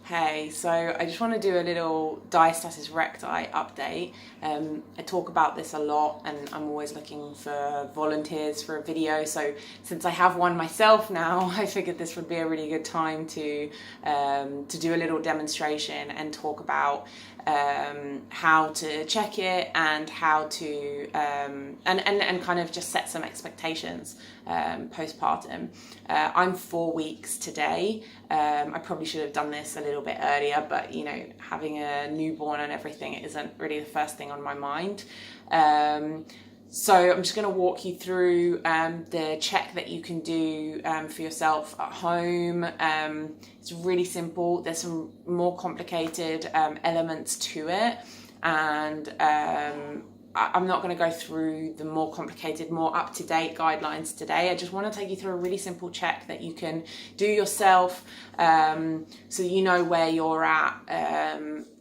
Hey, so I just want to do a little Diastasis Recti update. I talk about this a lot and I'm always looking for volunteers for a video. So since I have one myself now, I figured this would be a really good time to do a little demonstration and talk about how to check it and how to and kind of just set some expectations postpartum. I'm 4 weeks today. I probably should have done this a little bit earlier, but you know, having a newborn and everything isn't really the first thing on my mind. So I'm just going to walk you through the check that you can do for yourself at home. It's really simple. There's some more complicated elements to it, and I'm not going to go through the more complicated, more up-to-date guidelines today. I just want to take you through a really simple check that you can do yourself, so you know where you're at.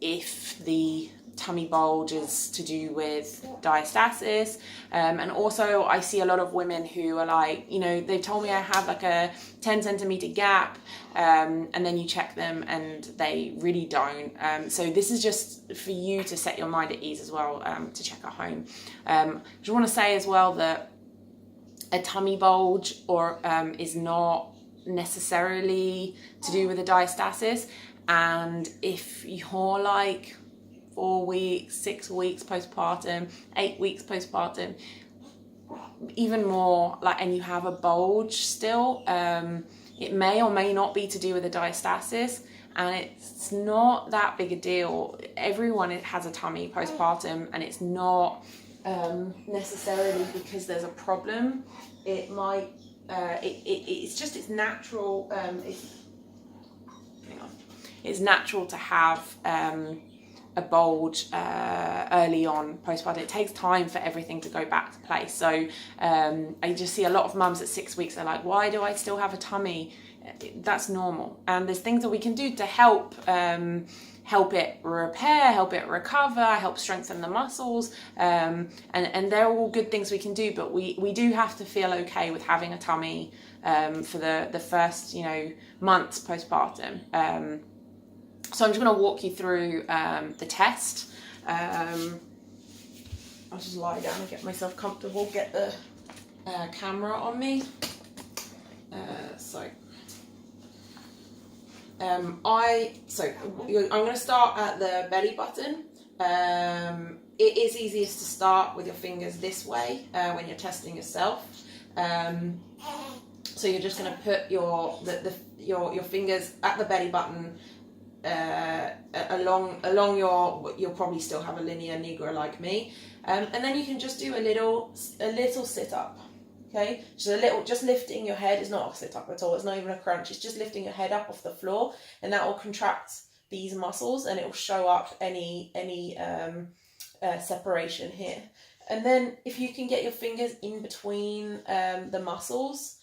If the tummy bulge is to do with diastasis, and also I see a lot of women who are like, you know, they've told me I have like a 10 centimeter gap, and then you check them and they really don't. So this is just for you to set your mind at ease as well, to check at home. I just want to say as well that a tummy bulge is not necessarily to do with a diastasis, and if you're like 4 weeks, 6 weeks postpartum, 8 weeks postpartum, even more, like, and you have a bulge still, it may or may not be to do with a diastasis, and it's not that big a deal. Everyone has a tummy postpartum, and it's not necessarily because there's a problem. It might, it's natural. It's natural to have a bulge early on postpartum. It takes time for everything to go back to place. So I just see a lot of mums at 6 weeks, they're like, why do I still have a tummy? That's normal. And there's things that we can do to help it repair, help it recover, help strengthen the muscles, and they're all good things we can do, but we do have to feel okay with having a tummy for the first, you know, months postpartum. So I'm just going to walk you through the test. I'll just lie down and get myself comfortable, get the camera on me. I'm going to start at the belly button. It is easiest to start with your fingers this way when you're testing yourself. So you're just going to put your fingers at the belly button, along you'll probably still have a linea nigra like me, and then you can just do a little sit up. Okay, just lifting your head is not a sit up at all. It's not even a crunch. It's just lifting your head up off the floor, and that will contract these muscles, and it will show up any separation here. And then if you can get your fingers in between the muscles,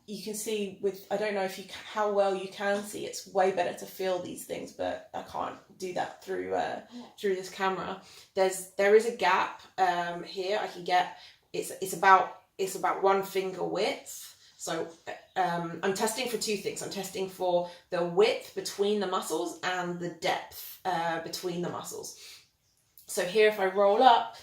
you can see I don't know how well you can see. It's way better to feel these things, but I can't do that through this camera. There is a gap here. I can get it's about 1 finger width. So I'm testing for 2 things. I'm testing for the width between the muscles and the depth between the muscles. So here, if I roll up,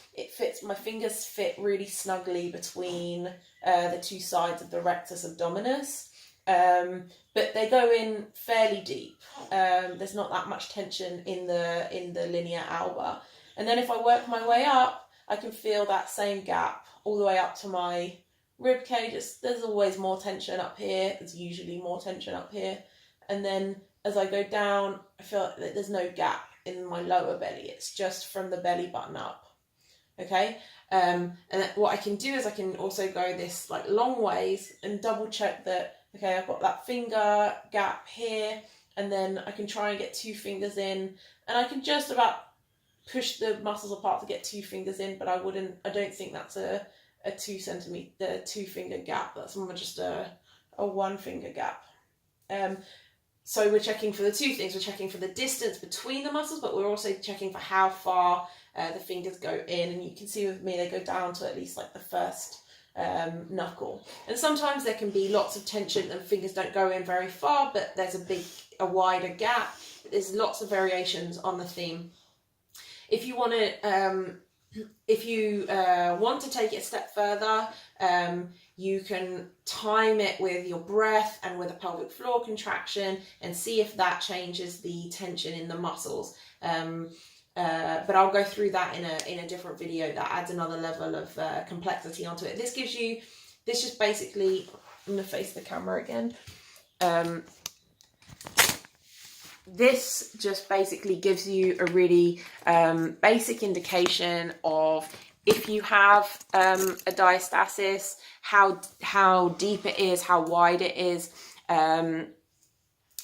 my fingers fit really snugly between the 2 sides of the rectus abdominis, but they go in fairly deep. There's not that much tension in the linea alba. And then if I work my way up, I can feel that same gap all the way up to my rib cage. There's always more tension up here. There's usually more tension up here. And then as I go down, I feel like there's no gap in my lower belly. It's just from the belly button up. Okay, and what I can do is I can also go this like long ways and double check that, okay, I've got that finger gap here, and then I can try and get 2 fingers in, and I can just about push the muscles apart to get 2 fingers in, but I don't think that's a 2 finger gap. That's more just a 1 finger gap. So we're checking for the 2 things. We're checking for the distance between the muscles, but we're also checking for how far the fingers go in. And you can see with me, they go down to at least like the first knuckle. And sometimes there can be lots of tension and fingers don't go in very far, but there's a wider gap. There's lots of variations on the theme. If you want to want to take it a step further, you can time it with your breath and with a pelvic floor contraction and see if that changes the tension in the muscles. But I'll go through that in a different video that adds another level of complexity onto it. This just basically, I'm going to face the camera again. This just basically gives you a really basic indication of if you have a diastasis, how deep it is, how wide it is.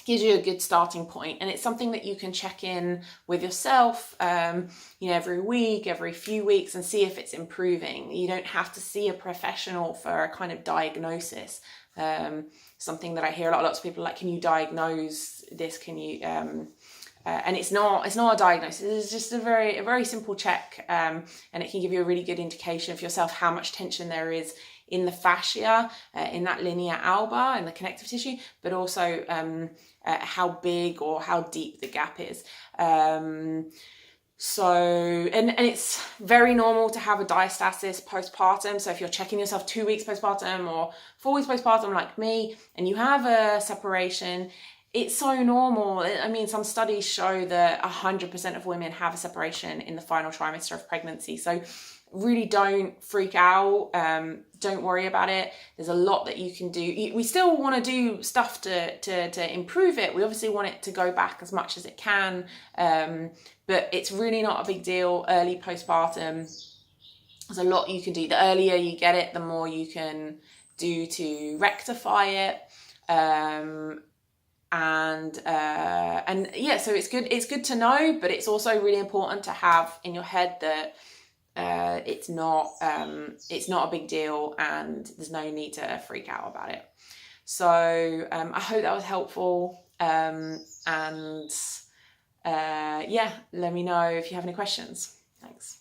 Gives you a good starting point, and it's something that you can check in with yourself, every week, every few weeks, and see if it's improving. You don't have to see a professional for a kind of diagnosis. Something that I hear lots of people like, can you diagnose this? Can you? And it's not a diagnosis. It's just a very simple check, and it can give you a really good indication for yourself how much tension there is in the fascia, in that linea alba, in the connective tissue, but also how big or how deep the gap is. So, and it's very normal to have a diastasis postpartum. So if you're checking yourself 2 weeks postpartum or 4 weeks postpartum like me, and you have a separation, it's so normal. I mean, some studies show that 100% of women have a separation in the final trimester of pregnancy. So really don't freak out. Don't worry about it. There's a lot that you can do. We still want to do stuff to improve it. We obviously want it to go back as much as it can. But it's really not a big deal. Early postpartum, there's a lot you can do. The earlier you get it, the more you can do to rectify it. And yeah, so it's good to know, but it's also really important to have in your head that it's not a big deal and there's no need to freak out about it. So I hope that was helpful, yeah, let me know if you have any questions. Thanks.